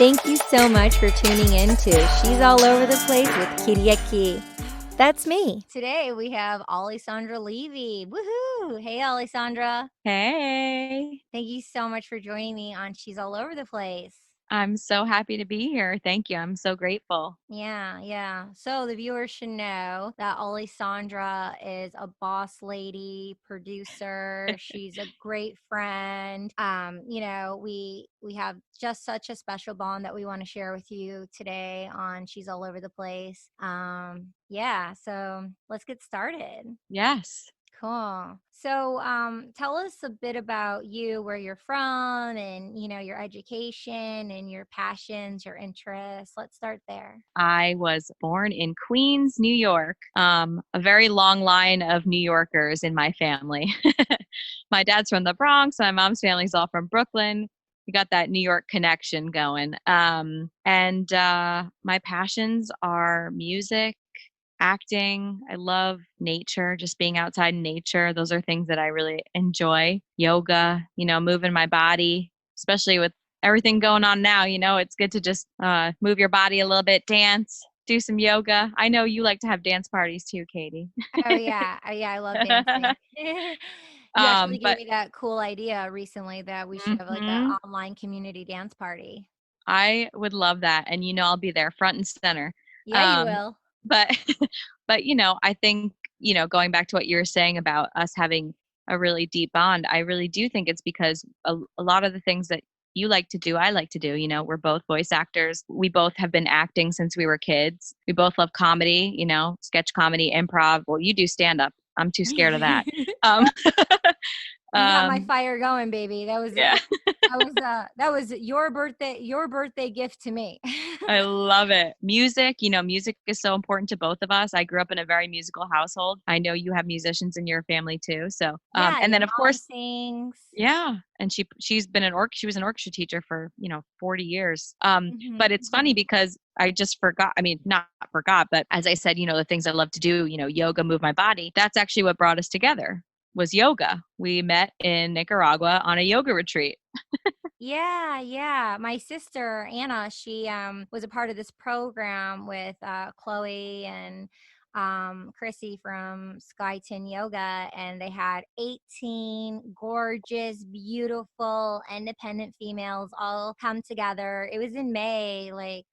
Thank you so much for tuning in to She's All Over the Place with Kiriaki. That's me. Today we have Alessandra Levy. Woohoo! Hey, Alessandra. Hey, Thank you so much for joining me on She's All Over the Place. I'm so happy to be here. Thank you. I'm so grateful. Yeah. So the viewers should know that Alessandra is a boss lady, producer. She's a great friend. We have just such a special bond that we want to share with you today on She's All Over the Place. So let's get started. Yes. Cool. So, tell us a bit about you, where you're from, and your education and your passions, your interests. Let's start there. I was born in Queens, New York. A very long line of New Yorkers in my family. My dad's from the Bronx. My mom's family's all from Brooklyn. We got that New York connection going. And my passions are music, acting. I love nature, just being outside in nature. Those are things that I really enjoy. Yoga, moving my body, especially with everything going on now. It's good to just move your body a little bit, dance, do some yoga. I know you like to have dance parties too, Katie. Oh yeah, I love dancing. You actually gave But me that cool idea recently that we should have like an mhm, online community dance party. I would love that. And I'll be there front and center. Yeah, you Um, will. but but I think, going back to what you were saying about us having a really deep bond, I really do think it's because a lot of the things that you like to do, I like to do. We're both voice actors. We both have been acting since we were kids. We both love comedy, sketch comedy, improv. Well, you do stand up. I'm too scared of that. Um, You got my um, fire going, baby. yeah. That was your birthday gift to me. I love it. Music, music is so important to both of us. I grew up in a very musical household. I know you have musicians in your family too. So, Yeah, and your then of mom course, sings. yeah, and she was an orchestra teacher for, 40 years. But Mhm. it's funny because I just forgot, I mean, not forgot, but as I said, the things I love to do, yoga, move my body. That's actually what brought us together was yoga. We met in Nicaragua on a yoga retreat. Yeah. My sister Anna, she was a part of this program with Chloe and Chrissy from Sky Tin Yoga, and they had 18 gorgeous, beautiful, independent females all come together. It was in May, like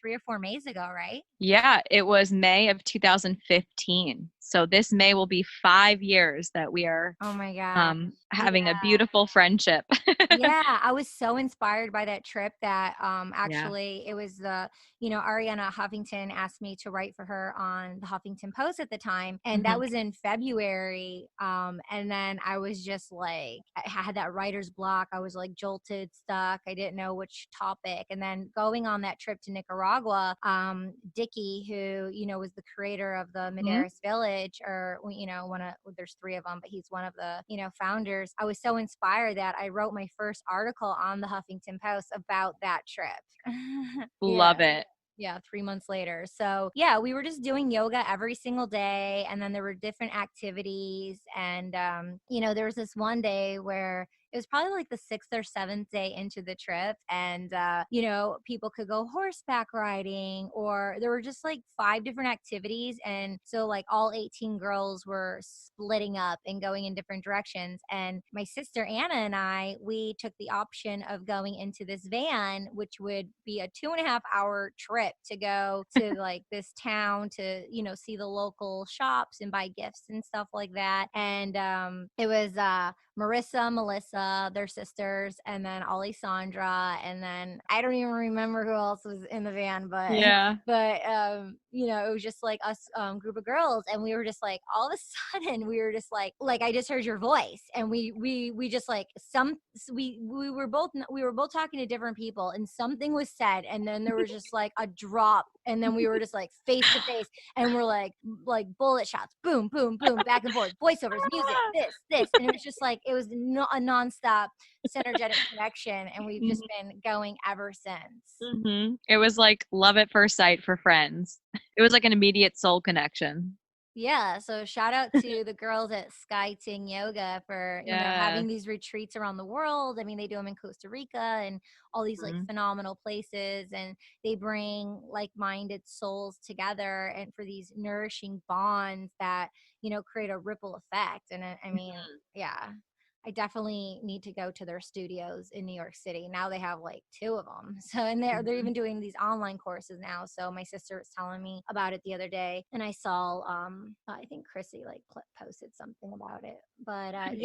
3 or 4 Mays ago, right? Yeah, it was May of 2015. So this May will be 5 years that we are Oh my gosh. having a Yeah. beautiful friendship. Yeah, I was so inspired by that trip that Yeah. actually it was Ariana Huffington asked me to write for her on the Huffington Post at the time, and that Mhm. was in February. And then I was just like, I had that writer's block. I was like jolted, stuck. I didn't know which topic. And then going on that trip to Nicaragua, Dicky, who was the creator of the Mhm. Maderas Village, or one of, well, there's three of them, but he's one of the founders. I was so inspired that I wrote my first article on the Huffington Post about that trip. Yeah. Love it. Yeah, 3 months later. So yeah, we were just doing yoga every single day, and then there were different activities. And there was this one day where it was probably like the sixth or seventh day into the trip, and people could go horseback riding, or there were just like five different activities, and so like all 18 girls were splitting up and going in different directions. And my sister Anna and we took the option of going into this van, which would be a 2.5 hour trip to go to like this town to see the local shops and buy gifts and stuff like that. And it was Marissa, Melissa, their sisters, and then Alessandra, and then I don't even remember who else was in the van, but Yeah. it was just like us, group of girls, and we were just like, all of a sudden we were just like I just heard your voice, and we just like we were both talking to different people, and something was said, and then there was just like a drop, and then we were just like face to face, and we're like bullet shots, boom, boom, boom, back and forth, voiceovers, music, this, and it was just like it was a nonstop synergetic connection, and we've just Mhm. been going ever since. Mhm. It was like love at first sight for friends. It was like an immediate soul connection. Yeah, so shout out to the girls at Sky Ting Yoga for, Yes. having these retreats around the world. I mean, they do them in Costa Rica and all these like Mhm. phenomenal places, and they bring like-minded souls together and for these nourishing bonds that, create a ripple effect. And I mean, Mhm. yeah, I definitely need to go to their studios in New York City. Now they have like two of them. So, and they're Mhm. even doing these online courses now. So my sister was telling me about it the other day, and I saw I think Chrissy like posted something about it. But Nice.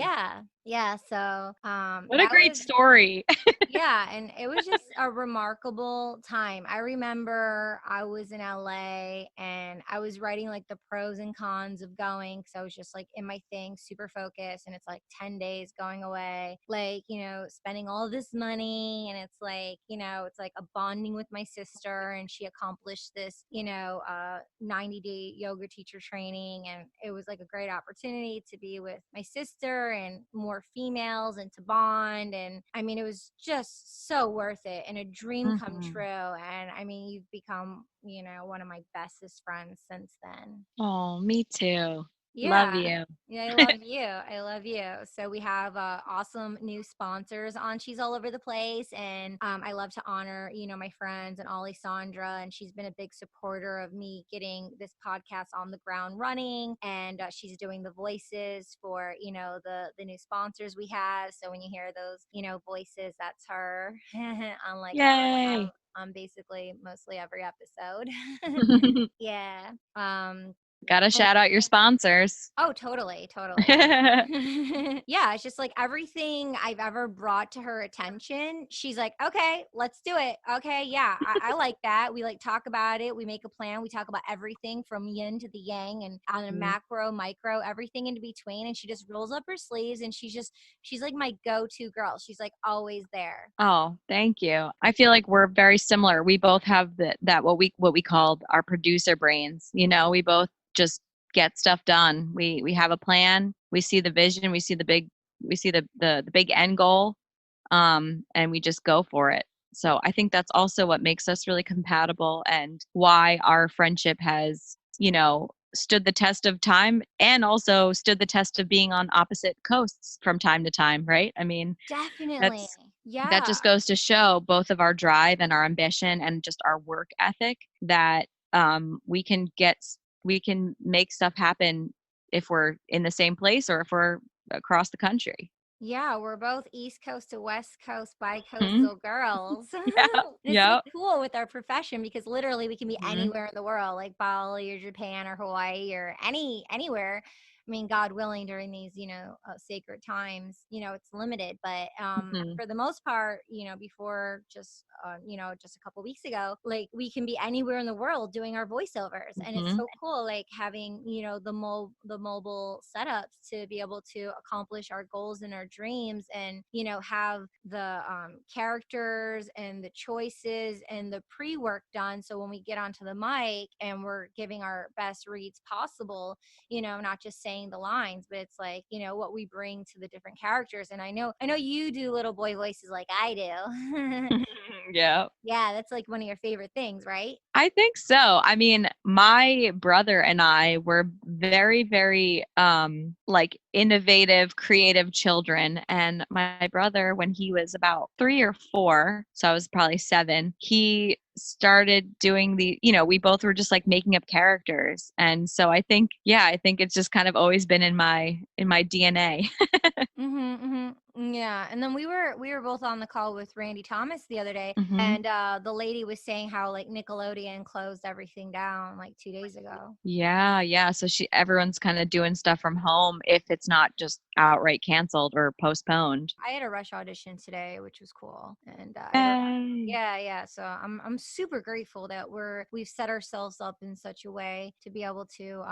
yeah. So What a that great was, story. yeah, and it was just a remarkable time. I remember I was in LA and I was writing like the pros and cons of going, because I was just like in my thing, super focused, and it's like 10 days going away, like, spending all this money, and it's like, it's like a bonding with my sister, and she accomplished this, 90-day yoga teacher training, and it was like a great opportunity to be with my sister and more females and to bond. And I mean, it was just so worth it and a dream come Mhm. true. And I mean, you've become, one of my bestest friends since then. Oh, me too. Love Yeah. you. Yeah, I love you. I love you. So we have awesome new sponsors on She's All Over the Place. And I love to honor, my friends and Alessandra. And she's been a big supporter of me getting this podcast on the ground running. And she's doing the voices for, the new sponsors we have. So when you hear those, voices, that's her on like Yay. on basically mostly every episode. Yeah. Gotta But shout out your sponsors. oh, totally, totally. Yeah, it's just like everything I've ever brought to her attention, she's like, okay, let's do it. Okay, yeah, I like that. We like talk about it. We make a plan. We talk about everything from yin to the yang and on a Mhm. macro, micro, everything in between. And she just rolls up her sleeves and she's like my go-to girl. She's like always there. Oh, thank you. I feel like we're very similar. We both have that what we called our producer brains. We both just get stuff done. We have a plan. We see the vision. We see the big end goal, and we just go for it. So I think that's also what makes us really compatible and why our friendship has, stood the test of time and also stood the test of being on opposite coasts from time to time, right? I mean, Definitely. that's that Yeah. just goes to show both of our drive and our ambition and just our work ethic that we can make stuff happen if we're in the same place or if we're across the country. Yeah, we're both East Coast to West Coast Mhm. bi-coastal girls. Yeah. And it's so Yeah. cool with our profession because literally we can be Mhm. anywhere in the world, like Bali or Japan or Hawaii or anywhere. I mean, God willing, during these, sacred times, it's limited, but Mhm. for the most part, before just, just a couple weeks ago, like we can be anywhere in the world doing our voiceovers, and it's Mhm. so cool, like having, the mobile setups to be able to accomplish our goals and our dreams, and have the characters and the choices and the pre-work done, so when we get onto the mic and we're giving our best reads possible, not just saying the lines, but it's like, what we bring to the different characters. And I know you do little boy voices like I do. Yeah. Yeah, that's like one of your favorite things, right? I think so. I mean, my brother and I were very, very like innovative, creative children. And my brother, when he was about 3 or 4, so I was probably 7, he started doing we both were just like making up characters. And so I think, yeah, I think it's just kind of always been in my DNA. Yeah, and then we were both on the call with Randy Thomas the other day, Hmm. and the lady was saying how like Nickelodeon closed everything down like 2 days ago. Yeah, yeah. So everyone's kind of doing stuff from home if it's not just outright canceled or postponed. I had a rush audition today, which was cool, and I heard. Yay. Yeah, yeah. So I'm super grateful that we've set ourselves up in such a way to be able to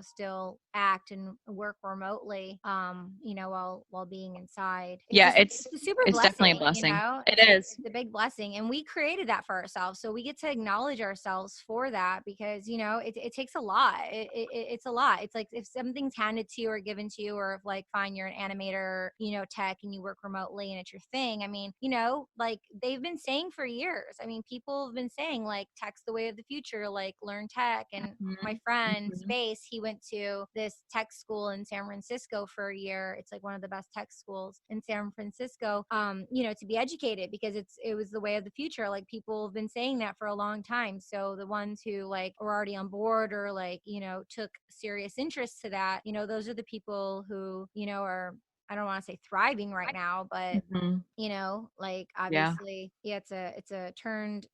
still act and work remotely while being in side. It's Yeah, just, it's a super it's definitely a blessing, you blessing. know, It is. it's a big blessing. And we created that for ourselves. So we get to acknowledge ourselves for that because, you know, it takes a lot. It's a lot. It's like if something's handed to you or given to you, or if like, fine, you're an animator, you know, tech, and you work remotely and it's your thing. I mean, you know, like they've been saying for years. I mean, people have been saying like tech's the way of the future, like learn tech. And my Mhm, friend mhm. Space, he went to this tech school in San Francisco for a year. It's like one of the best tech schools in San Francisco, you know, to be educated, because it was the way of the future. Like people have been saying that for a long time. So the ones who like are already on board, or like, you know, took serious interest to that, you know, those are the people who, you know, are, I don't want to say thriving right now, but Mhm. you know, like Yeah. obviously, yeah, it's a turned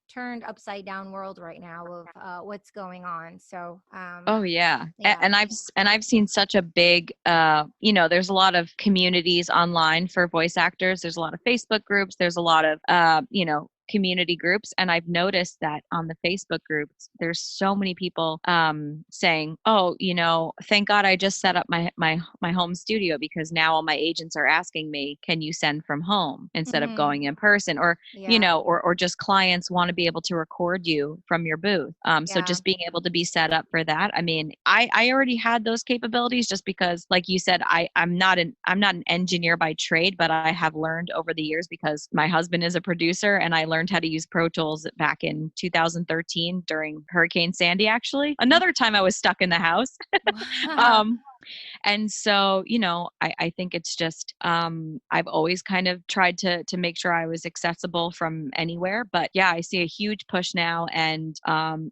upside down world right now of what's going on. So Oh yeah. yeah. And I've seen such a big you know, there's a lot of communities online for voice actors. There's a lot of Facebook groups, there's a lot of you know, community groups, and I've noticed that on the Facebook groups there's so many people saying, "Oh, you know, thank God I just set up my home studio because now all my agents are asking me, can you send from home instead of Hmm. going in person?" Or you Yeah. know, or just clients want to be able to record you from your booth. So Yeah. just being able to be set up for that. I mean, I already had those capabilities just because, like you said, I'm not an engineer by trade, but I have learned over the years because my husband is a producer, and I learned how to use Pro Tools back in 2013 during Hurricane Sandy. Actually, another time I was stuck in the house. Wow. um, and so, you know, I think it's just I've always kind of tried to make sure I was accessible from anywhere. But yeah, I see a huge push now. And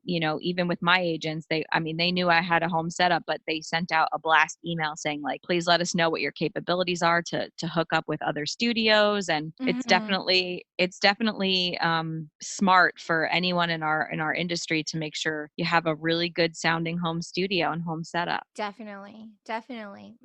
you know, even with my agents, I mean, they knew I had a home setup, but they sent out a blast email saying like, please let us know what your capabilities are to hook up with other studios. And Hmm. it's definitely smart for anyone in our industry to make sure you have a really good sounding home studio and home setup. Definitely. Definitely.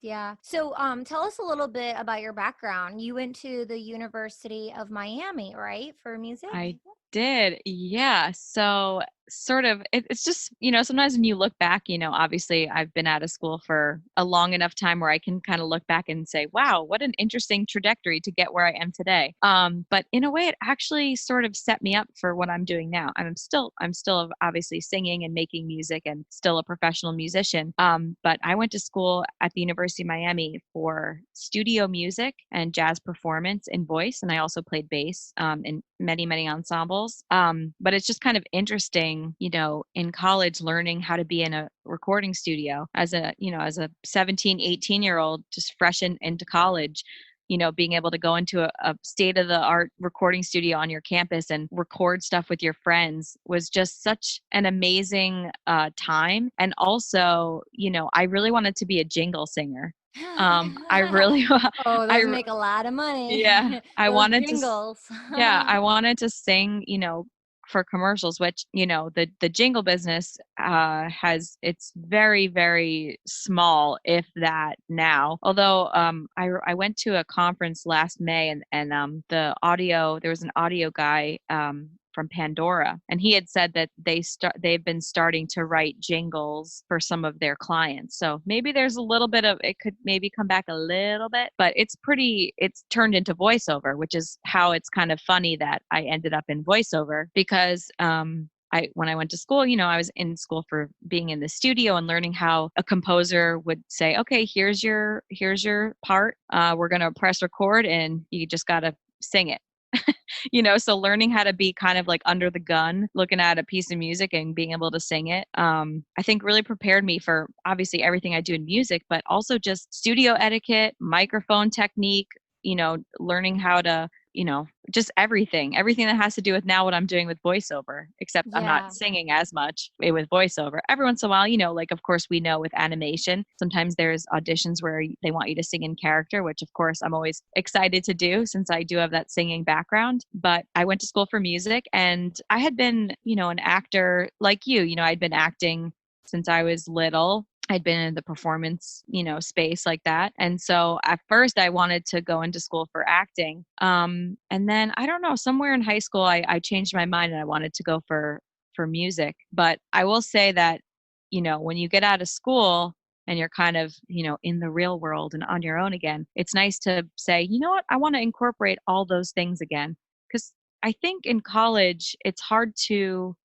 Yeah. So tell us a little bit about your background. You went to the University of Miami, right, for music? I did. Yeah. So sort of it's just, you know, sometimes when you look back, you know, obviously I've been out of school for a long enough time where I can kind of look back and say, wow, what an interesting trajectory to get where I am today. But in a way it actually sort of set me up for what I'm doing now. I'm still obviously singing and making music and still a professional musician. But I went to school at the University of Miami for studio music and jazz performance and voice, and I also played bass in many ensembles. But it's just kind of interesting, you know, in college learning how to be in a recording studio as a, you know, as a 17, 18-year old, just fresh into college. You know, being able to go into a state of the art recording studio on your campus and record stuff with your friends was just such an amazing time. And also, you know, I really wanted to be a jingle singer. I really, Oh, I, those make a lot of yeah, money. I Those wanted to jingles. yeah, I wanted to sing, you know, for commercials, which, you know, the jingle business has it's very small, if that now. Although I went to a conference last May, and there was an audio guy from Pandora, and he had said that they've been starting to write jingles for some of their clients. So maybe there's a little bit of it could maybe come back a little bit, but it's turned into voiceover, which is how it's kind of funny that I ended up in voiceover because when I went to school, you know, I was in school for being in the studio and learning how a composer would say, okay, here's your part. We're gonna press record, and you just gotta sing it. You know, so learning how to be kind of like under the gun, looking at a piece of music and being able to sing it, I think really prepared me for obviously everything I do in music, but also just studio etiquette, microphone technique, you know, learning how to, you know, just everything that has to do with now what I'm doing with voiceover, except I'm not Yeah. singing as much with voiceover. Every once in a while, you know, like of course we know with animation, sometimes there's auditions where they want you to sing in character, which of course I'm always excited to do since I do have that singing background. But I went to school for music, and I had been, you know, an actor like you know, I'd been acting since I was little. I'd been in the performance, you know, space like that. And so at first I wanted to go into school for acting. And then I don't know, somewhere in high school, I changed my mind and I wanted to go for music. But I will say that, you know, when you get out of school, and you're kind of, in the real world and on your own again, it's nice to say, you know what, I want to incorporate all those things again. Because I think in college, it's hard to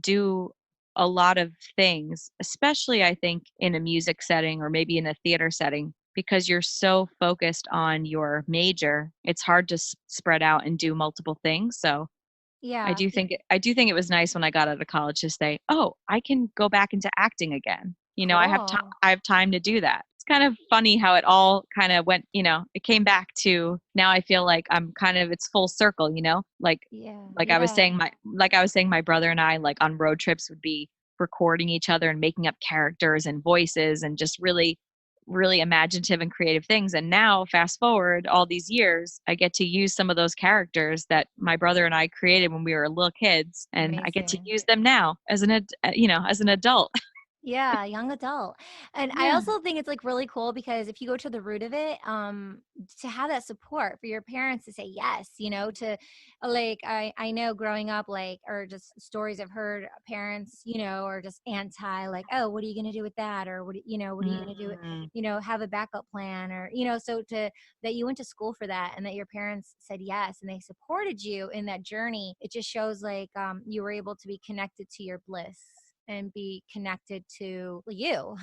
do a lot of things, especially I think in a music setting or maybe in a theater setting, because you're so focused on your major. It's hard to spread out and do multiple things. So Yeah. I do think it was nice when I got out of college to say, "Oh, I can go back into acting again." Cool. I have time to do that. It's kind of funny how it all kind of went, it came back to now I feel like I'm kind of it's full circle, Yeah. like I was Yeah. saying my brother and I like on road trips would be recording each other and making up characters and voices and just really really imaginative and creative things. And now, fast forward all these years, I get to use some of those characters that my brother and I created when we were little kids, and I get to Amazing. use them now as as an adult. Yeah, young adult. And I Yeah. also think it's like really cool because if you go to the root of it, to have that support for your parents to say yes, to like I know growing up, like, or just stories I've heard, parents, are just anti, like, oh, what are you gonna do with that? Or what are you gonna do? Mm. Have a backup plan, or so to that you went to school for that and that your parents said yes and they supported you in that journey, it just shows like you were able to be connected to your bliss and be connected to you.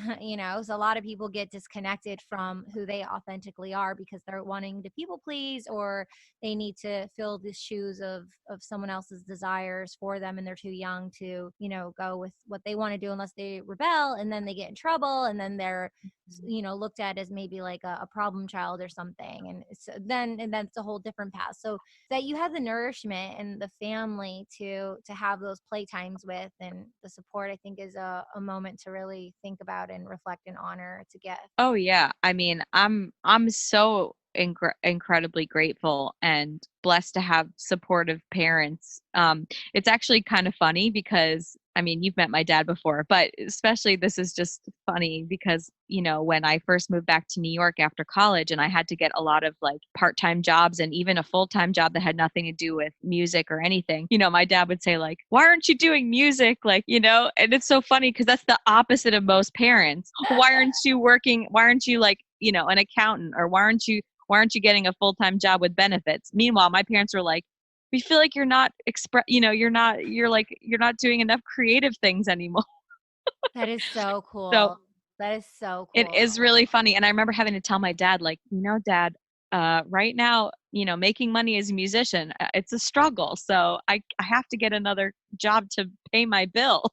So a lot of people get disconnected from who they authentically are because they're wanting to people please, or they need to fill the shoes of someone else's desires for them, and they're too young to go with what they want to do unless they rebel, and then they get in trouble, and then they're looked at as maybe like a problem child or something, and then it's a whole different path. So that you have the nourishment and the family to have those playtimes with, and the support, I think is a moment to really think about and reflect and honor to get. Oh yeah. I mean, I'm so incredibly grateful and blessed to have supportive parents. It's actually kind of funny because I mean, you've met my dad before, but especially this is just funny because, when I first moved back to New York after college and I had to get a lot of like part-time jobs and even a full-time job that had nothing to do with music or anything, my dad would say like, "Why aren't you doing music?" Like, and it's so funny because that's the opposite of most parents. Why aren't you working? Why aren't you like, an accountant, or why aren't you getting a full-time job with benefits? Meanwhile, my parents were like, we feel like you're not you're not doing enough creative things anymore. That is so So cool. That is so it cool. is really funny. And I remember having to tell my dad, like, dad, right now, making money as a musician, it's a struggle. So I have to get another job to pay my bill.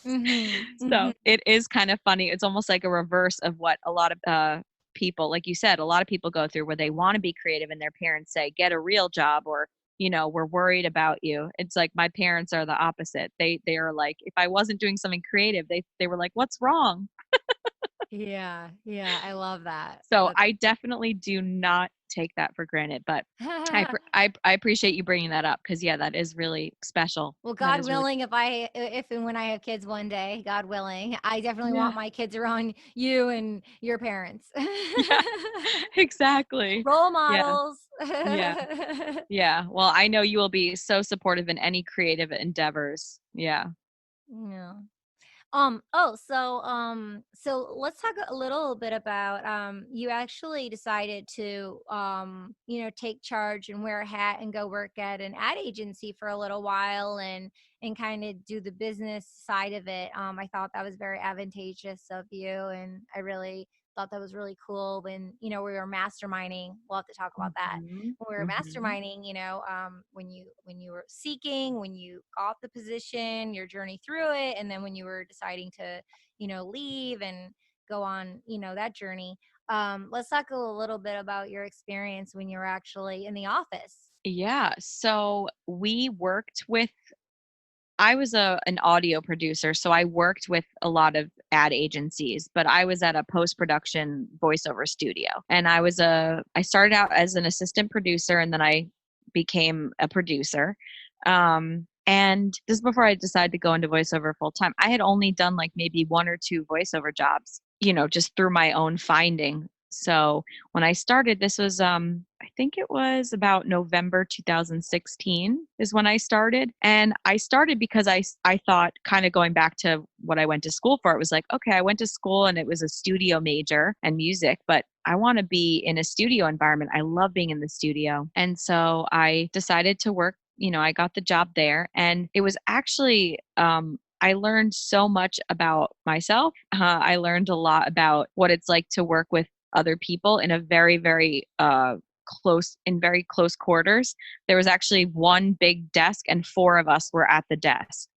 Mm-hmm. So Mm-hmm. it is kind of funny. It's almost like a reverse of what a lot of people, like you said, a lot of people go through where they want to be creative and their parents say, get a real job, or, we're worried about you. It's like my parents are the opposite. They are like, if I wasn't doing something creative, they were like, what's wrong? Yeah, yeah, I love that. So That's I definitely do not take that for granted, but I appreciate you bringing that up because yeah, that is really special. well, That God is really willing, if and when I have kids one day, God willing, I definitely yeah want my kids around you and your parents. yeah exactly Role yeah models. yeah yeah. Well, I know you will be so supportive in any creative endeavors. Yeah. Yeah. So let's talk a little bit about you actually decided to take charge and wear a hat and go work at an ad agency for a little while, and kind of do the business side of it. I thought that was very advantageous of you, and I really thought that was really cool when we were masterminding. We'll have to talk about that Mhm. when we were Mhm. masterminding. When you were seeking, when you got the position, your journey through it, and then when you were deciding to leave and go on that journey. Let's talk a little bit about your experience when you were actually in the office. Yeah. So we worked with I was an audio producer, so I worked with a lot of ad agencies, but I was at a post-production voiceover studio. And I started out as an assistant producer and then I became a producer. And this is before I decided to go into voiceover full time. I had only done like maybe one or two voiceover jobs, just through my own finding. So when I started, this was I think it was about November 2016 is when I started. And I started because I thought, kind of going back to what I went to school for, it was like, okay, I went to school and it was a studio major and music, but I want to be in a studio environment. I love being in the studio. And so I decided to work, I got the job there, and it was actually, I learned so much about myself. I learned a lot about what it's like to work with other people in a very, very very close quarters. There was actually one big desk and four of us were at the desk.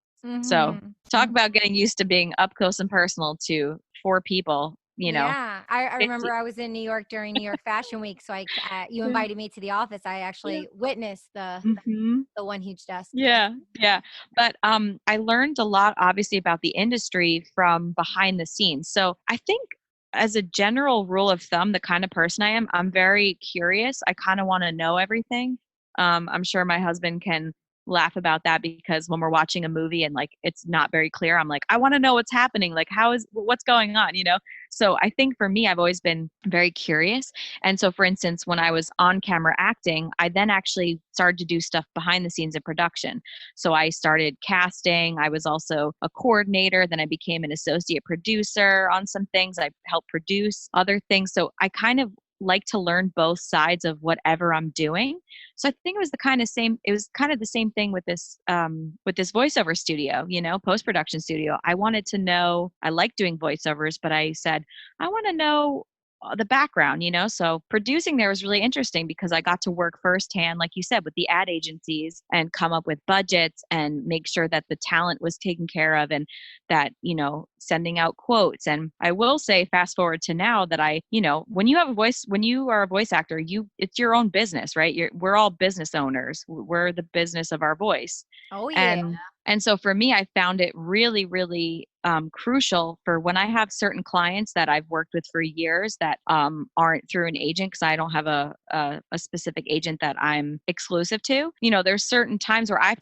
So Mm-hmm. talk about getting used to being up close and personal to four people, Yeah, I it's remember I was in New York during New York Fashion Week, so you yeah, invited me to the office. I yeah. actually witnessed Hmm. the one huge desk. Yeah, yeah. But I learned a lot, obviously, about the industry from behind the scenes. So I think, as a general rule of thumb, the kind of person I am, I'm very curious. I kind of want to know everything. I'm sure my husband can laugh about that, because when we're watching a movie and like it's not very clear, I'm like, I want to know what's happening. Like, what's going on? So I think for me, I've always been very curious. And so, for instance, when I was on camera acting, I then actually started to do stuff behind the scenes in production. So I started casting. I was also a coordinator. Then I became an associate producer on some things. I helped produce other things. So I kind of like to learn both sides of whatever I'm doing. So I think it was kind of the same thing with this voiceover studio, post-production studio. I wanted to know, I like doing voiceovers, but I said, I want to know the background. So producing there was really interesting because I got to work firsthand, like you said, with the ad agencies and come up with budgets and make sure that the talent was taken care of, and that, sending out quotes. And I will say, fast forward to now, that when you are a voice actor, it's your own business, right? We're all business owners. We're the business of our voice. Oh yeah. And so for me, I found it really, really crucial for when I have certain clients that I've worked with for years that aren't through an agent, because I don't have a specific agent that I'm exclusive to. There's certain times where I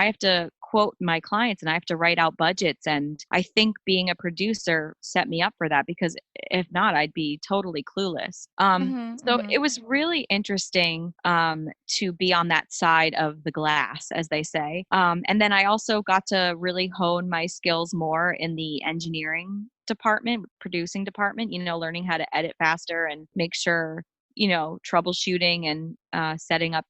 have to quote my clients and I have to write out budgets. And I think being a producer set me up for that, because if not, I'd be totally clueless. Hmm. So Hmm. it was really interesting to be on that side of the glass, as they say. And then I also got to really hone my skills more in the engineering department, producing department, learning how to edit faster and make sure, troubleshooting and setting up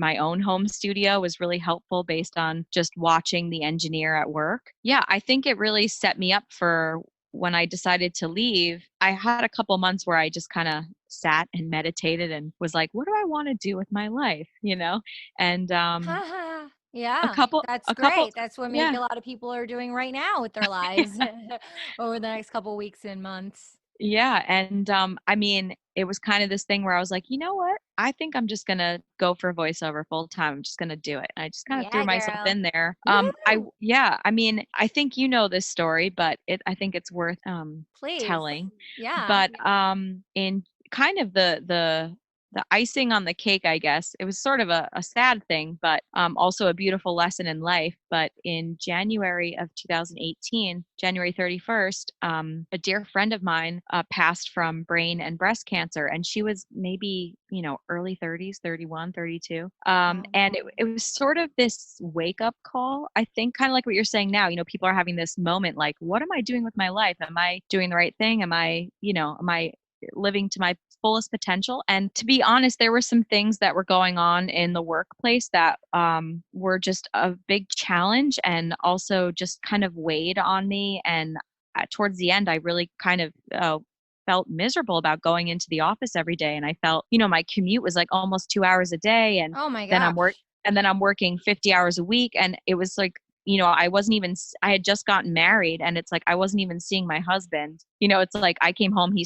my own home studio was really helpful based on just watching the engineer at work. Yeah, I think it really set me up for when I decided to leave. I had a couple months where I just kind of sat and meditated and was like, what do I want to do with my life? And a Yeah, couple, that's a couple, great. That's what maybe yeah, a lot of people are doing right now with their lives over the next couple weeks and months. yeah. And I mean, it was kind of this thing where I was like, you know what? I think I'm just gonna go for voiceover full time. I'm just gonna do it. And I just kind of threw Yeah, myself girl. in there. Woo! Yeah, I mean, I think you know this story, but I think it's worth Please. telling. Yeah. But in kind of the icing on the cake, I guess, it was sort of a sad thing, but also a beautiful lesson in life. But in January of 2018, January 31st, a dear friend of mine passed from brain and breast cancer, and she was maybe, early 30s, 31, 32. Wow. And it was sort of this wake up call, I think, kind of like what you're saying now. People are having this moment like, what am I doing with my life? Am I doing the right thing? Am I living to my fullest potential? And to be honest, there were some things that were going on in the workplace that were just a big challenge, and also just kind of weighed on me. And towards the end, I really kind of felt miserable about going into the office every day. And I felt, my commute was like almost 2 hours a day. And Oh my then I'm work gosh. and then I'm working 50 hours a week. And it was like, I had just gotten married, and it's like, I wasn't even seeing my husband. It's like I came home, he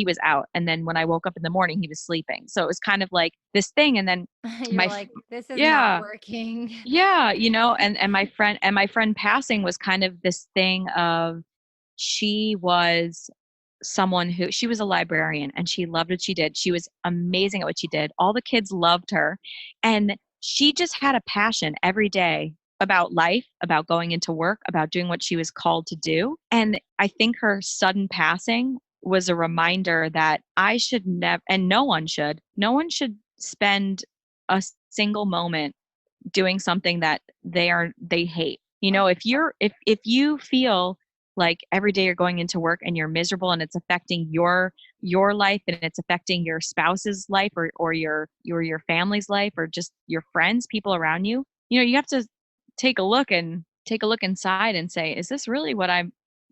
was out. And then when I woke up in the morning, he was sleeping. So it was kind of like this thing. And then You're my, like, this is not yeah, working. yeah, and my friend passing was kind of this thing of, she was she was a librarian and she loved what she did. She was amazing at what she did. All the kids loved her. And she just had a passion every day about life, about going into work, about doing what she was called to do. And I think her sudden passing was a reminder that I should never, and no one should spend a single moment doing something that they hate. You know, if you feel like every day you're going into work and you're miserable and it's affecting your life and it's affecting your spouse's life or your family's life or just your friends, people around you, you know, you have to take a look inside and say, is this really what I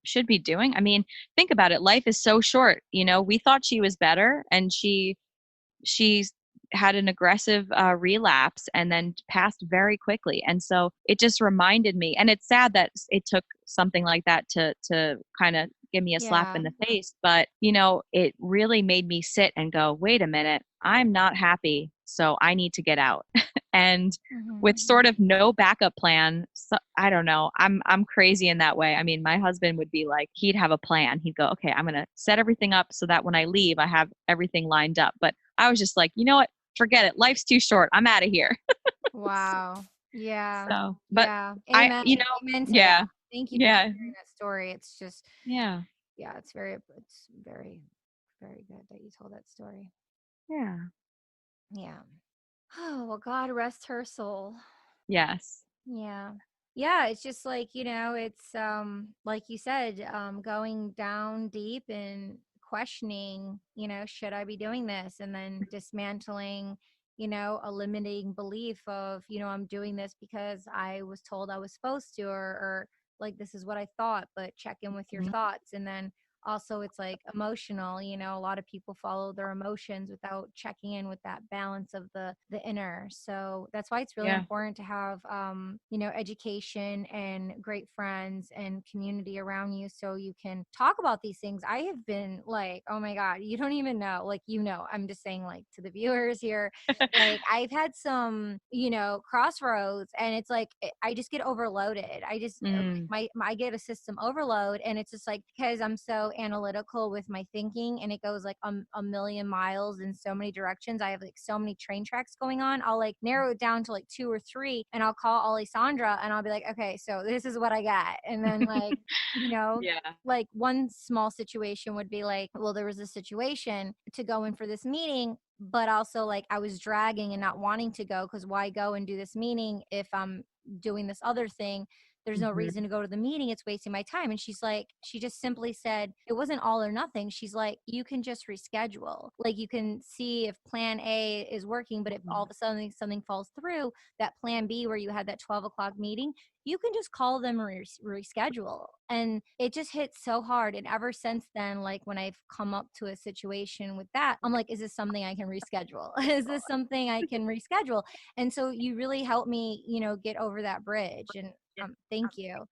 should be doing? I mean, think about it. Life is so short. You know, we thought she was better and she's had an aggressive relapse and then passed very quickly. And so it just reminded me, and it's sad that it took something like that to kind of give me a slap Yeah. in the face. But, you know, it really made me sit and go, wait a minute, I'm not happy. So I need to get out. And with Mhm. sort of no backup plan, so, I don't know. I'm crazy in that way. I mean, my husband would be like, he'd have a plan. He'd go, okay, I'm gonna set everything up so that when I leave, I have everything lined up. But I was just like, you know what? Forget it. Life's too short. I'm out of here. Wow. Yeah. But Yeah. I, Amen. you know, Amen to that. yeah, Thank you for yeah, sharing that story. It's just, yeah, yeah, it's very, very good that you told that story. yeah, Yeah. Oh, well, God rest her soul. yes, Yeah. Yeah, it's just like, it's like you said, going down deep and questioning, should I be doing this? And then dismantling, a limiting belief of, I'm doing this because I was told I was supposed to, or like this is what I thought, but check in with your mhm, thoughts. And then also it's like emotional, a lot of people follow their emotions without checking in with that balance of the inner. So that's why it's really yeah, important to have education and great friends and community around you so you can talk about these things. I have been like, oh my god, you don't even know, like, I'm just saying, like, to the viewers here, like, I've had some, crossroads, and it's like I just get overloaded. I just like mm, I get a system overload, and it's just like because I'm so analytical with my thinking, and it goes like a million miles in so many directions. I have like so many train tracks going on. I'll like narrow it down to like two or three, and I'll call Alessandra, and I'll be like, okay, so this is what I got, and then like you know yeah, like one small situation would be like, well, there was a situation to go in for this meeting, but also like I was dragging and not wanting to go because why go and do this meeting if I'm doing this other thing? There's no hmm reason to go to the meeting. It's wasting my time. And she's like, she just simply said, it wasn't all or nothing. She's like, you can just reschedule. Like you can see if plan A is working, but if all of a sudden something falls through, that plan B where you had that 12 o'clock meeting, you can just call them and reschedule. And it just hits so hard. And ever since then, like when I've come up to a situation with that, I'm like, is this something I can reschedule? Is this something I can reschedule? And so you really helped me, get over that bridge. And thank you.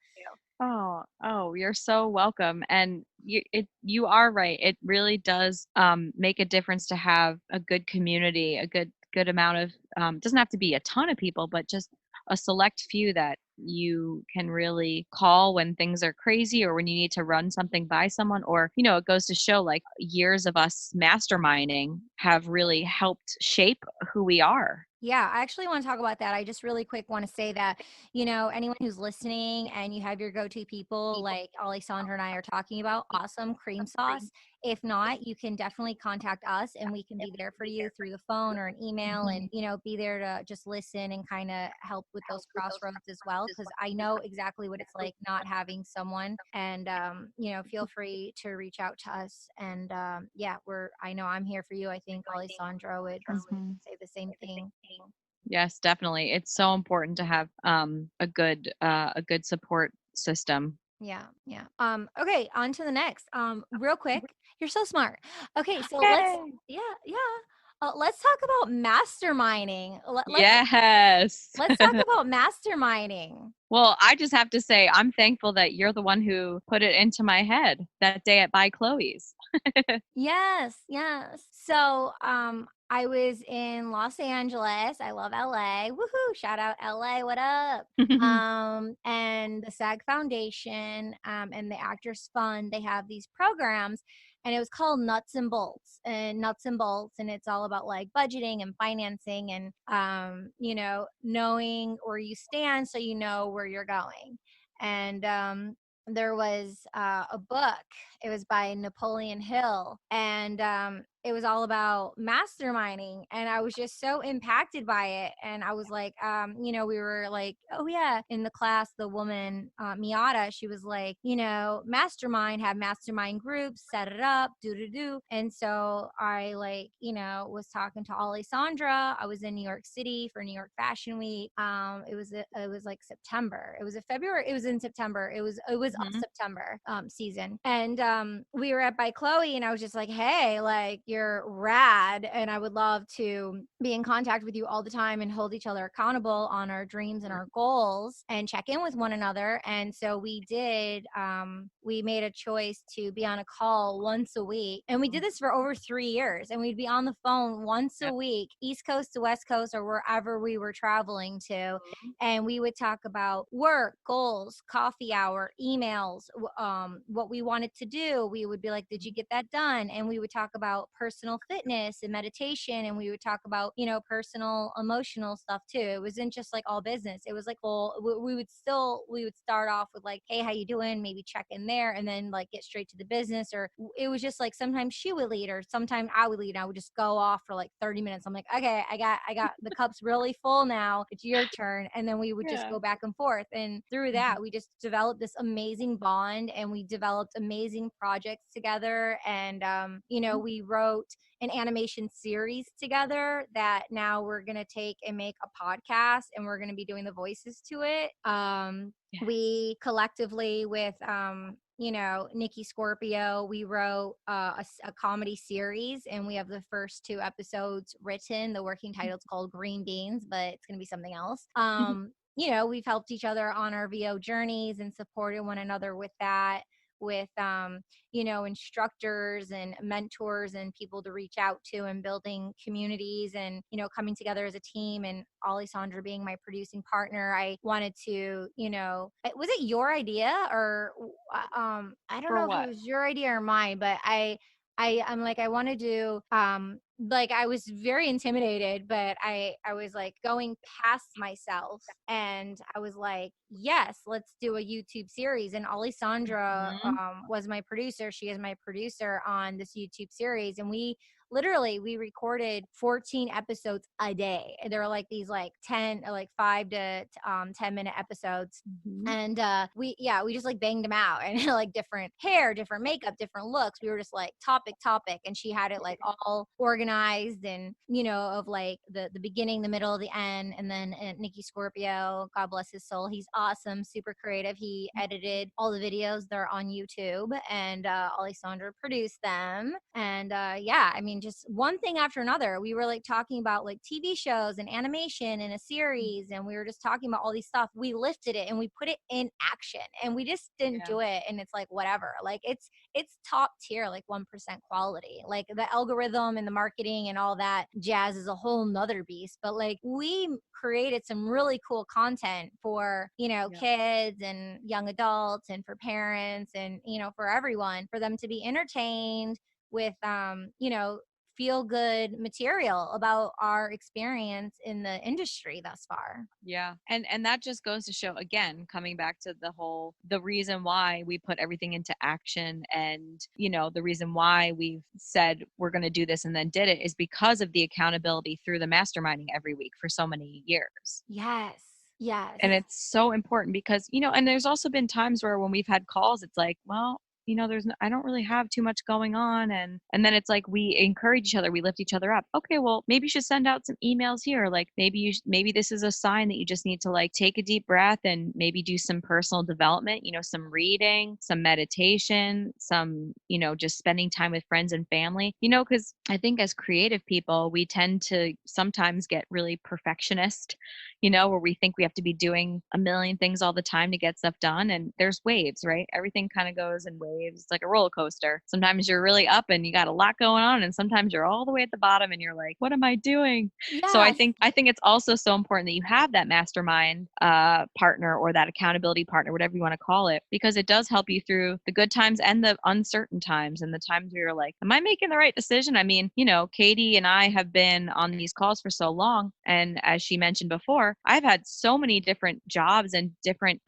Oh, you're so welcome. And you are right. It really does make a difference to have a good community, a good amount of doesn't have to be a ton of people, but just a select few that you can really call when things are crazy or when you need to run something by someone. Or, you know, it goes to show like years of us masterminding have really helped shape who we are. Yeah, I actually want to talk about that. I just really quick want to say that, anyone who's listening and you have your go-to people like Alessandra and I are talking about, awesome cream sauce. If not, you can definitely contact us and we can be there for you through the phone or an email and, Mhm. be there to just listen and kind of help with those crossroads as well. Cause I know exactly what it's like not having someone. And, feel free to reach out to us. And yeah, I know I'm here for you. I think Alessandra would Mhm. say the same thing. Yes, definitely. It's so important to have a good support system. Yeah, yeah. Okay, on to the next. Real quick, you're so smart. Okay, so Yay. yeah, yeah. Let's talk about masterminding. Yes. Let's talk about masterminding. Well, I just have to say I'm thankful that you're the one who put it into my head that day at By Chloe's. Yes, yes. So, I was in Los Angeles. I love LA. Woohoo! Shout out LA. What up? And the SAG Foundation, and the Actors Fund, they have these programs, and it was called Nuts and Bolts, and it's all about like budgeting and financing and, knowing where you stand so you know where you're going. And, there was a book. It was by Napoleon Hill, and it was all about masterminding, and I was just so impacted by it. And I was like, we were like, oh yeah, in the class, the woman, Miata, she was like, mastermind, have mastermind groups, set it up, do. And so I like, was talking to Alessandra. I was in New York City for New York Fashion Week. It was like September. It was a February. It was in September. It was a Mm-hmm. September season. And we were at by Chloe, and I was just like, hey, like, you're rad, and I would love to be in contact with you all the time and hold each other accountable on our dreams and our goals and check in with one another. And so we did. We made a choice to be on a call once a week, and we did this for over 3 years. And we'd be on the phone once a Yep. week, East Coast to West Coast, or wherever we were traveling to, and we would talk about work, goals, coffee hour, emails, what we wanted to do. We would be like, did you get that done? And we would talk about personal fitness and meditation, and we would talk about, personal emotional stuff too. It wasn't just like all business. It was like, well, we would start off with like, hey, how you doing? Maybe check in there, and then like get straight to the business. Or it was just like, sometimes she would lead, or sometimes I would lead, and I would just go off for like 30 minutes. I'm like, okay, I got the cup's really full now, it's your turn. And then we would just Yeah. go back and forth, and through that we just developed this amazing bond, and we developed amazing projects together. And we wrote an animation series together that now we're going to take and make a podcast, and we're going to be doing the voices to it. We collectively with Nikki Scorpio, we wrote a comedy series, and we have the first 2 episodes written. The working title's called Green Beans, but it's going to be something else. We've helped each other on our VO journeys and supported one another with that, with instructors and mentors and people to reach out to, and building communities, and coming together as a team. And Alessandra being my producing partner, I wanted to, was it your idea, or I don't For know if it what? was your idea or mine, but I'm like, I want to do, like, I was very intimidated, but I was like going past myself, and I was like, yes, let's do a YouTube series. And Alessandra Mhm. was my producer. She is my producer on this YouTube series, and we recorded 14 episodes a day. There were like these like 10, like 5 to 10-minute episodes. Mhm. And we just like banged them out, and like different hair, different makeup, different looks. We were just like topic, and she had it like all organized, and of like the beginning, the middle, the end. And then Nikki Scorpio, God bless his soul, he's awesome, super creative. He edited all the videos. They're on YouTube, and Alessandra produced them. And yeah, I mean, just one thing after another. We were like talking about like TV shows and animation and a series, and we were just talking about all these stuff. We lifted it and we put it in action, and we just didn't Yeah. do it. And it's like, whatever, like it's top tier, like 1% quality. Like the algorithm and the marketing and all that jazz is a whole nother beast. But like, we created some really cool content for Yeah. kids and young adults, and for parents, and for everyone, for them to be entertained with feel good material about our experience in the industry thus far. Yeah. And that just goes to show, again, coming back to the reason why we put everything into action, and the reason why we've said we're going to do this and then did it, is because of the accountability through the masterminding every week for so many years. Yes. Yes. And it's so important because, and there's also been times where when we've had calls, it's like, well, I don't really have too much going on. And then it's like, we encourage each other. We lift each other up. Okay, well, maybe you should send out some emails here. Like maybe this is a sign that you just need to like take a deep breath and maybe do some personal development, some reading, some meditation, some, just spending time with friends and family, because I think as creative people, we tend to sometimes get really perfectionist, where we think we have to be doing a million things all the time to get stuff done. And there's waves, right? Everything kind of goes in waves. It's like a roller coaster. Sometimes you're really up and you got a lot going on, and sometimes you're all the way at the bottom and you're like, what am I doing? So I Yes. think it's also so important that you have that mastermind partner, or that accountability partner, whatever you want to call it, because it does help you through the good times and the uncertain times, and the times where you're like, am I making the right decision? I mean, Katie and I have been on these calls for so long, and as she mentioned before, I've had so many different jobs and different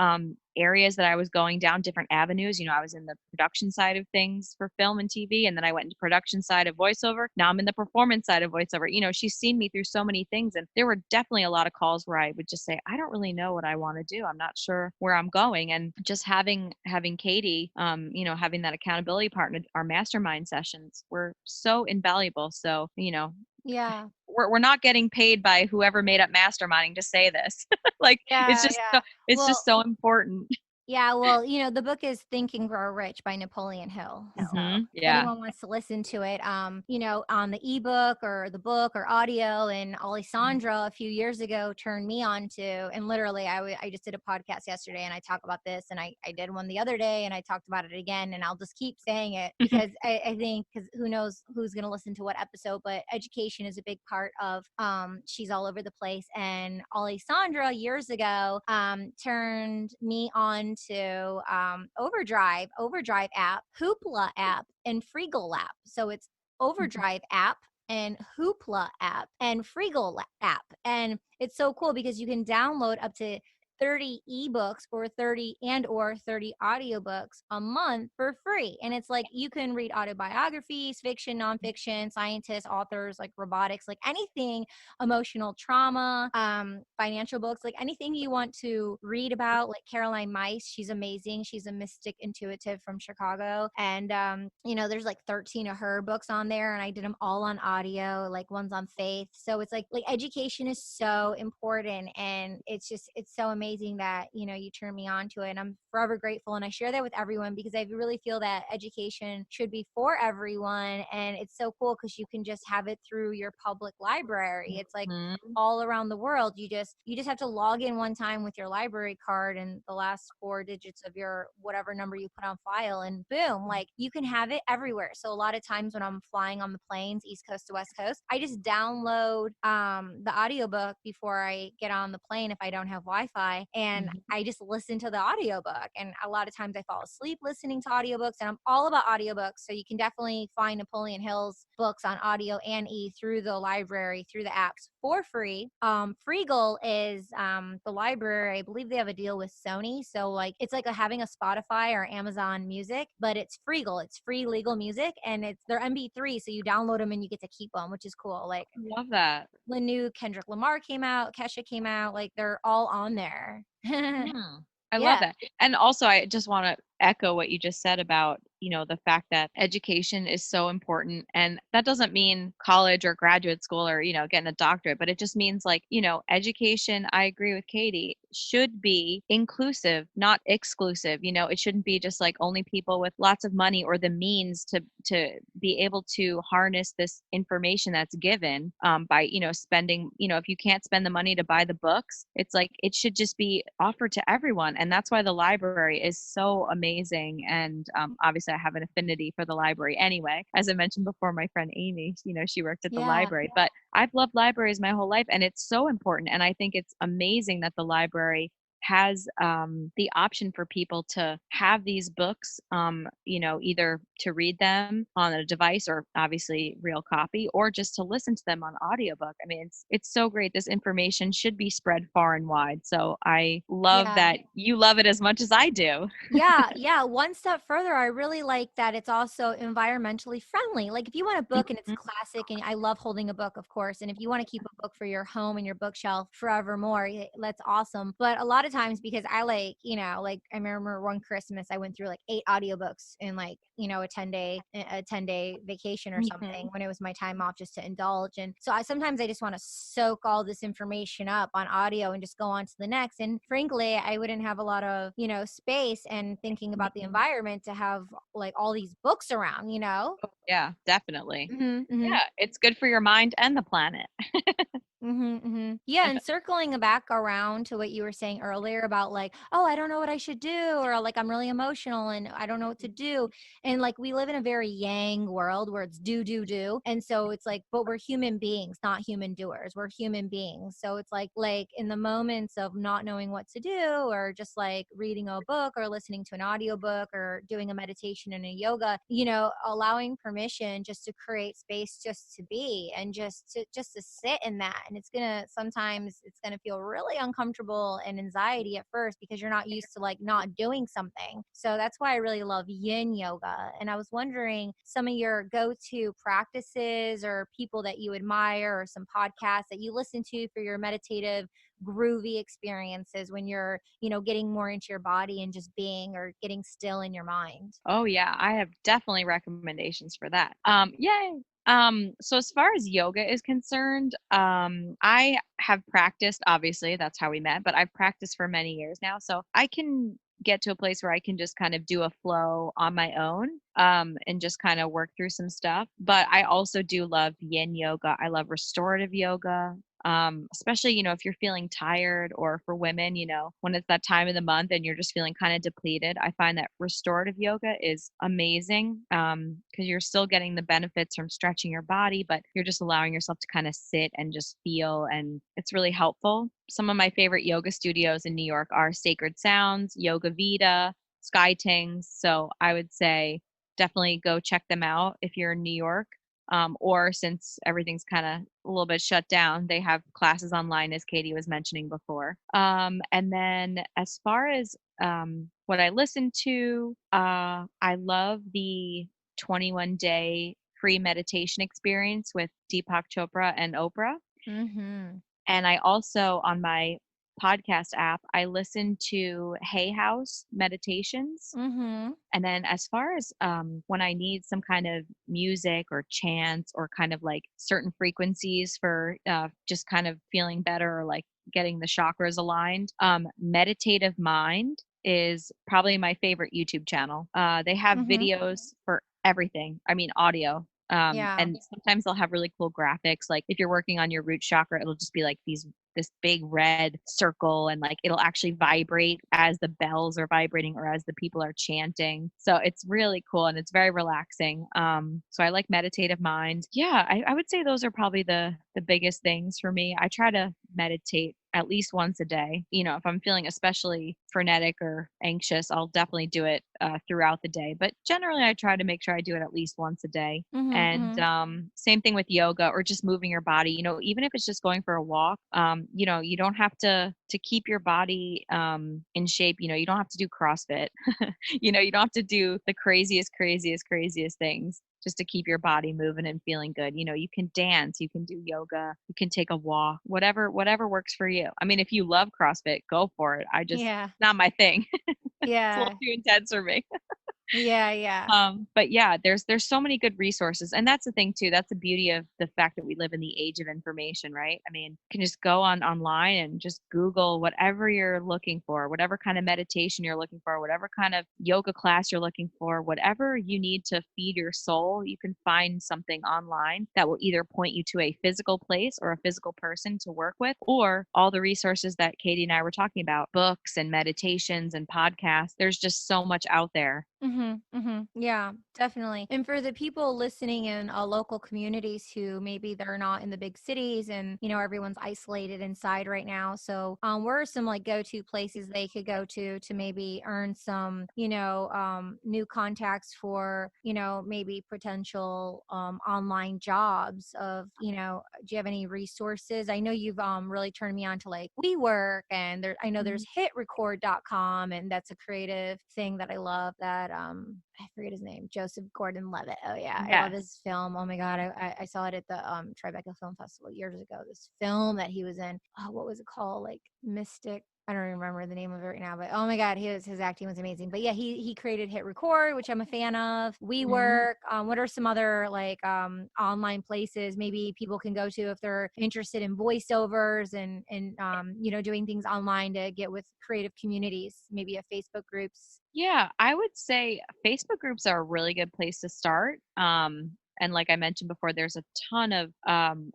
areas that I was going down, different avenues. I was in the production side of things for film and TV, and then I went into production side of voiceover. Now I'm in the performance side of voiceover. She's seen me through so many things, and there were definitely a lot of calls where I would just say, I don't really know what I want to do. I'm not sure where I'm going. And just having Katie, having that accountability partner, our mastermind sessions were so invaluable. So, Yeah. we're not getting paid by whoever made up masterminding to say this. Like Yeah. Yeah. it's Well, just so important. yeah, well, the book is Think and Grow Rich by Napoleon Hill. So if Yeah. anyone wants to listen to it, on the ebook or the book or audio, and Alessandra a few years ago turned me on to, and literally I just did a podcast yesterday and I talk about this, and I did one the other day and I talked about it again, and I'll just keep saying it because I think, because who knows who's going to listen to what episode, but education is a big part of, she's all over the place. And Alessandra years ago turned me on to Overdrive app, Hoopla app, and Freegal app. So it's Overdrive app and Hoopla app and Freegal app. And it's so cool because you can download up to 30 ebooks or 30 audiobooks a month for free. And it's like you can read autobiographies, fiction, nonfiction, scientists, authors, like robotics, like anything, emotional trauma, financial books, like anything you want to read about. Like Caroline Mice, she's amazing. She's a mystic intuitive from Chicago. And, there's like 13 of her books on there, and I did them all on audio, like one's on faith. So it's like education is so important, and it's so amazing that, you turn me on to it. And I'm forever grateful. And I share that with everyone because I really feel that education should be for everyone. And it's so cool because you can just have it through your public library. It's like all around the world. You just have to log in one time with your library card and the last 4 digits of your whatever number you put on file, and boom, like you can have it everywhere. So a lot of times when I'm flying on the planes, East Coast to West Coast, I just download the audiobook before I get on the plane if I don't have Wi-Fi, and I just listen to the audiobook. And a lot of times I fall asleep listening to audiobooks, and I'm all about audiobooks. So you can definitely find Napoleon Hill's books on audio and through the library, through the apps for free. Freegal is the library. I believe they have a deal with Sony. So like it's like having a Spotify or Amazon Music, but it's Freegal. It's free legal music, and they're MP3, so you download them and you get to keep them, which is cool. Like Love that. when new Kendrick Lamar came out, Kesha came out, like they're all on there. I love Yeah. that. And also, I just want to echo what you just said about, the fact that education is so important. And that doesn't mean college or graduate school or, getting a doctorate, but it just means like, education, I agree with Katie, should be inclusive, not exclusive. It shouldn't be just like only people with lots of money or the means to be able to harness this information that's given by, spending, if you can't spend the money to buy the books, it's like it should just be offered to everyone. And that's why the library is so amazing. And obviously I have an affinity for the library anyway. As I mentioned before, my friend Amy, she worked at the library, but I've loved libraries my whole life, and it's so important. And I think it's amazing that the library has the option for people to have these books, either to read them on a device or obviously real copy, or just to listen to them on audiobook. I mean, it's so great. This information should be spread far and wide. So I love that you love it as much as I do. Yeah. One step further, I really like that it's also environmentally friendly. Like if you want a book and it's classic, and I love holding a book, of course, and if you want to keep a book for your home and your bookshelf forevermore, that's awesome. But a lot of times, because I like, like I remember one Christmas I went through like 8 audiobooks in like, a 10-day vacation or something when it was my time off, just to indulge. And so sometimes I just want to soak all this information up on audio and just go on to the next. And frankly, I wouldn't have a lot of, space and thinking about the environment to have like all these books around. Yeah, definitely. Mm-hmm. Yeah, it's good for your mind and the planet. Yeah, and circling back around to what you were saying earlier about like, oh, I don't know what I should do, or like I'm really emotional and I don't know what to do. And like we live in a very yang world where it's do. And so it's like, but we're human beings, not human doers. We're human beings. So it's like in the moments of not knowing what to do, or just like reading a book or listening to an audiobook or doing a meditation and a yoga, allowing permission just to create space just to be, and just to sit in that And sometimes it's gonna feel really uncomfortable and anxiety at first because you're not used to like not doing something. So that's why I really love yin yoga. And I was wondering some of your go-to practices or people that you admire or some podcasts that you listen to for your meditative groovy experiences when you're, getting more into your body and just being or getting still in your mind. Oh yeah, I have definitely recommendations for that. Yay. So as far as yoga is concerned, I have practiced, obviously, that's how we met, but I've practiced for many years now. So I can get to a place where I can just kind of do a flow on my own, and just kind of work through some stuff. But I also do love yin yoga. I love restorative yoga. Especially, if you're feeling tired, or for women, when it's that time of the month and you're just feeling kind of depleted, I find that restorative yoga is amazing, because you're still getting the benefits from stretching your body, but you're just allowing yourself to kind of sit and just feel, and it's really helpful. Some of my favorite yoga studios in New York are Sacred Sounds, Yoga Vita, Sky Tings. So I would say definitely go check them out if you're in New York. Or since everything's kind of a little bit shut down, they have classes online, as Katie was mentioning before. And then as far as what I listen to, I love the 21-day free meditation experience with Deepak Chopra and Oprah. Mhm. And I also, on my podcast app, I listen to Hay House meditations. Mhm. And then as far as when I need some kind of music or chants or kind of like certain frequencies for just kind of feeling better, or like getting the chakras aligned, Meditative Mind is probably my favorite YouTube channel. They have Mhm. videos for everything. I mean, audio. Yeah. And sometimes they'll have really cool graphics. Like if you're working on your root chakra, it'll just be like this big red circle, and like it'll actually vibrate as the bells are vibrating or as the people are chanting. So it's really cool and it's very relaxing. So I like Meditative Mind. Yeah, I would say those are probably the biggest things for me. I try to meditate at least once a day. If I'm feeling especially frenetic or anxious, I'll definitely do it throughout the day. But generally, I try to make sure I do it at least once a day. Mhm. And Mhm. same thing with yoga or just moving your body. Even if it's just going for a walk, you don't have to keep your body in shape. You don't have to do CrossFit. You don't have to do the craziest things just to keep your body moving and feeling good. You can dance, you can do yoga, you can take a walk, whatever works for you. I mean, if you love CrossFit, go for it. Yeah. Not my thing. It's a little Yeah. too intense for me. Yeah. Yeah. But yeah, there's so many good resources, and that's the thing too. That's the beauty of the fact that we live in the age of information, right? I mean, you can just go online and just Google whatever you're looking for, whatever kind of meditation you're looking for, whatever kind of yoga class you're looking for, whatever you need to feed your soul. You can find something online that will either point you to a physical place or a physical person to work with, or all the resources that Katie and I were talking about, books and meditations and podcasts. There's just so much out there. Mhm. Mhm. Yeah, definitely. And for the people listening in local communities who maybe they're not in the big cities and everyone's isolated inside right now. So, where are some like go-to places they could go to maybe earn some new contacts for maybe potential online jobs of do you have any resources? I know you've really turned me on to like WeWork, and I know there's hitrecord.com, and that's a creative thing that I love that I forget his name, Joseph Gordon-Levitt. Oh yeah, I love Yes. his film. Oh my god, I saw it at the Tribeca Film Festival years ago. This film that he was in. Oh, what was it called? Like Mystic. I don't remember the name of it right now, but oh my god, his acting was amazing. But yeah, he created Hit Record, which I'm a fan of. Mhm. WeWork. What are some other like online places maybe people can go to if they're interested in voiceovers and doing things online to get with creative communities, maybe a Facebook groups. Yeah, I would say Facebook groups are a really good place to start. And like I mentioned before, there's a ton of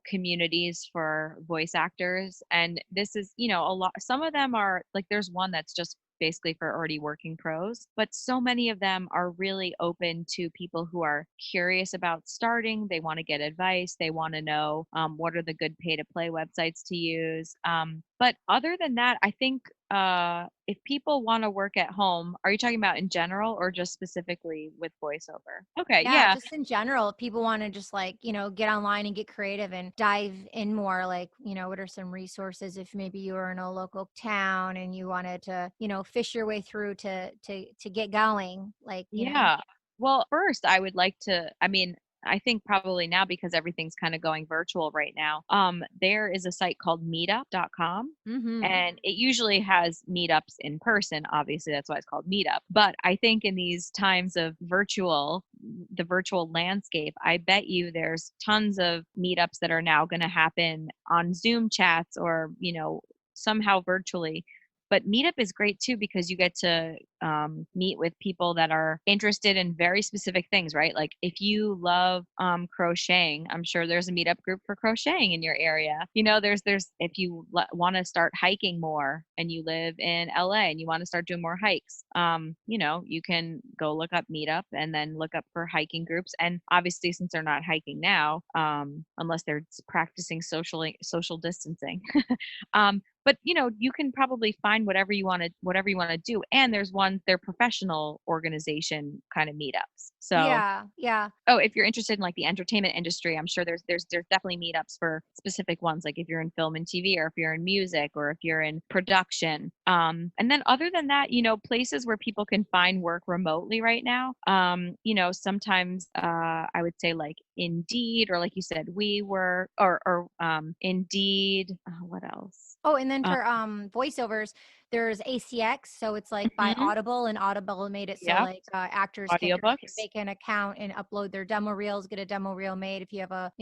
communities for voice actors. And this is, a lot, some of them are like, there's one that's just basically for already working pros, but so many of them are really open to people who are curious about starting. They want to get advice. They want to know what are the good pay to play websites to use. But other than that, I think if people want to work at home, are you talking about in general or just specifically with voiceover? Okay, Yeah, yeah. just in general, if people want to just like, get online and get creative and dive in more, like, what are some resources if maybe you were in a local town and you wanted to, fish your way through to get going, like, Yeah. Well, first, I would like to, I mean, I think probably now because everything's kind of going virtual right now. There is a site called meetup.com Mhm. and it usually has meetups in person. Obviously, that's why it's called Meetup. But I think in these times of the virtual landscape, I bet you there's tons of meetups that are now going to happen on Zoom chats or, somehow virtually. But Meetup is great too because you get to meet with people that are interested in very specific things, right? Like if you love crocheting, I'm sure there's a meetup group for crocheting in your area. There's if you want to start hiking more and you live in LA and you want to start doing more hikes, you can go look up Meetup and then look up for hiking groups. And obviously, since they're not hiking now, unless they're practicing social distancing, but you can probably find whatever you want to do. And they're professional organization kind of meetups. So Yeah, yeah. oh, if you're interested in like the entertainment industry, I'm sure there's definitely meetups for specific ones, like if you're in film and TV, or if you're in music, or if you're in production. And then other than that, places where people can find work remotely right now. Sometimes I would say like Indeed, or like you said, we were or Indeed. What else? Oh, and then Uh, for voiceovers, there's ACX, so it's like by mhm, Audible, and Audible made it so yep, like actors can audiobooks. make an account and upload their demo reels, get a demo reel made. If you have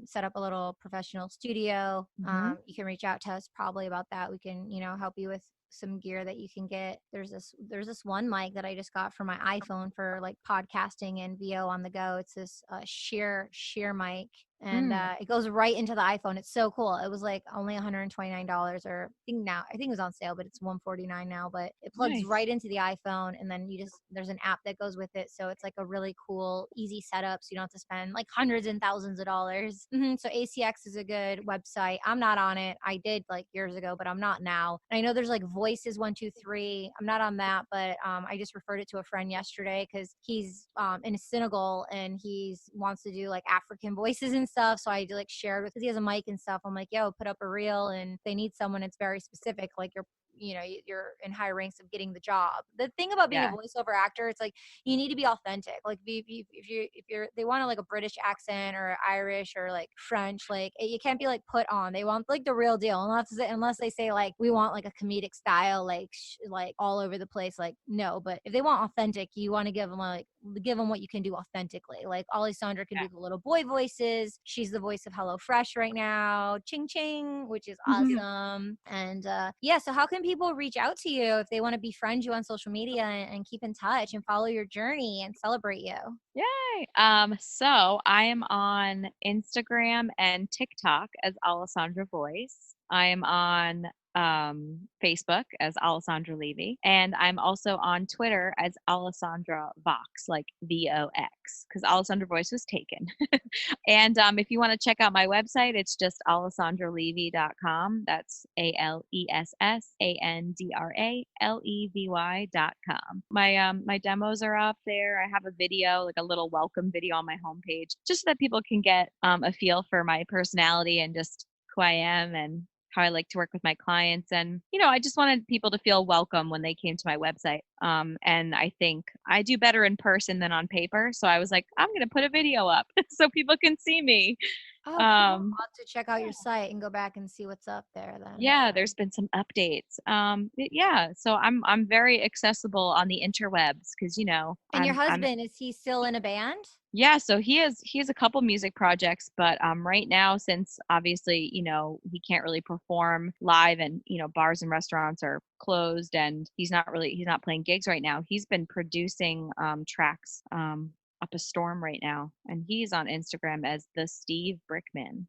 set up a little professional studio, Hmm. you can reach out to us probably about that. We can help you with some gear that you can get. There's this one mic that I just got for my iPhone for like podcasting and VO on the go. It's this sheer mic, and Mm, it goes right into the iPhone. It's so cool. It was like only $129, or I think it was on sale, but it's $149 now. But it plugs nice. right into the iPhone, and then there's an app that goes with it, so it's like a really cool, easy setup. So you don't have to spend like hundreds and thousands of dollars. So ACX is a good website. I'm not on it. I did like years ago, but I'm not now. And I know there's like Voices 123. I'm not on that, but I just referred it to a friend yesterday because he's in Senegal and he's wants to do like African voices and stuff. So I like shared with because he has a mic and stuff. I'm like, yo, put up a reel, and if they need someone, it's very specific. Like you're in high ranks of getting the job. The thing about being a Yeah. voiceover actor, it's like you need to be authentic. Like if you're they want like a British accent or Irish or like French, like you can't be like put on. They want like the real deal, unless they say like we want like a comedic style, like like all over the place. Like no, but if they want authentic, you want to give them what you can do authentically. Like Alessandra can do the little boy voices. She's the voice of HelloFresh right now, ching ching, which is Yeah. awesome. And yeah, so how can people reach out to you if they want to befriend you on social media and keep in touch and follow your journey and celebrate you? Yay. So I am on Instagram and TikTok as Alessandra Voice. I am on Facebook as Alessandra Levy, and I'm also on Twitter as Alessandra Vox, like VOX, because Alessandra Voice was taken. And if you want to check out my website, it's just alessandralevy.com. That's ALESSANDRALEVY.com. My demos are up there. I have a video, like a little welcome video on my homepage, just so that people can get a feel for my personality and just who I am and how I like to work with my clients. And, I just wanted people to feel welcome when they came to my website. And I think I do better in person than on paper. So I was like, I'm going to put a video up so people can see me. Oh, cool. Um, I'll have to check out your site and go back and see what's up there then. yeah, there's been some updates. Yeah, so I'm very accessible on the interwebs because And your I'm husband, is he still in a band? yeah, so he has a couple music projects, but right now, since obviously he can't really perform live, and bars and restaurants are closed, and he's not playing gigs right now. He's been producing tracks up a storm right now, and he's on Instagram as the Steve Brickman.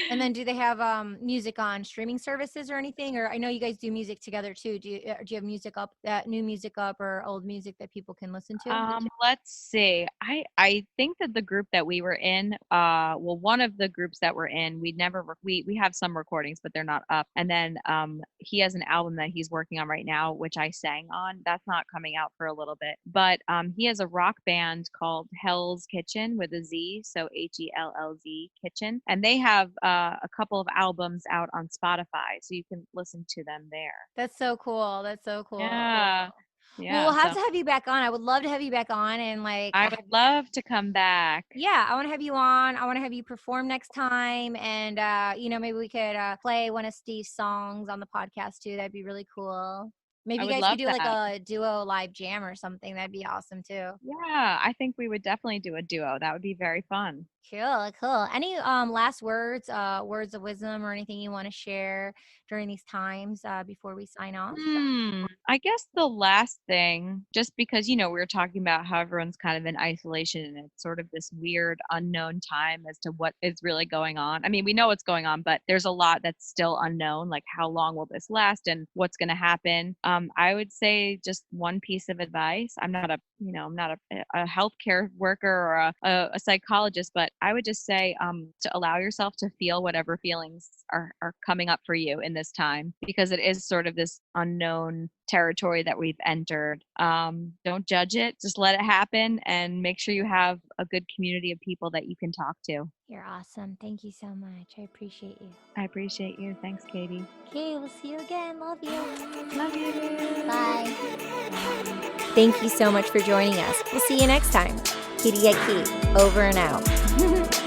And then do they have music on streaming services or anything? Or I know you guys do music together too. Do you have music up, new music up, or old music that people can listen to? Let's see. I think that the group that we were in, well, one of the groups that we're in, we have some recordings, but they're not up. And then he has an album that he's working on right now, which I sang on. That's not coming out for a little bit. But he has a rock band called Hell's Kitchen with a Z, so HELLZ Kitchen, and they have a couple of albums out on Spotify, so you can listen to them there. That's so cool. That's so cool. Yeah. Well, Yeah. we'll have to have you back on. I would love to have you back on, and like I would love to come back. yeah, I want to have you on. I want to have you perform next time, and maybe we could play one of Steve's songs on the podcast too. That'd be really cool. Maybe I you would guys love could do like that. a duo live jam or something. That'd be awesome too. Yeah, I think we would definitely do a duo. That would be very fun. Cool. Any last words, words of wisdom, or anything you want to share during these times before we sign off? I guess the last thing, just because, we were talking about how everyone's kind of in isolation and it's sort of this weird unknown time as to what is really going on. I mean, we know what's going on, but there's a lot that's still unknown, like how long will this last and what's going to happen. I would say just one piece of advice. I'm not a healthcare worker or a psychologist, but I would just say to allow yourself to feel whatever feelings are coming up for you in this time, because it is sort of this unknown territory that we've entered. Don't judge it, just let it happen, and make sure you have a good community of people that you can talk to. You're awesome. Thank you so much. I appreciate you. I appreciate you. Thanks, Katie. Okay, we'll see you again. Love you. Love you. Bye. Thank you so much for joining us. We'll see you next time. Katie at Key, over and out.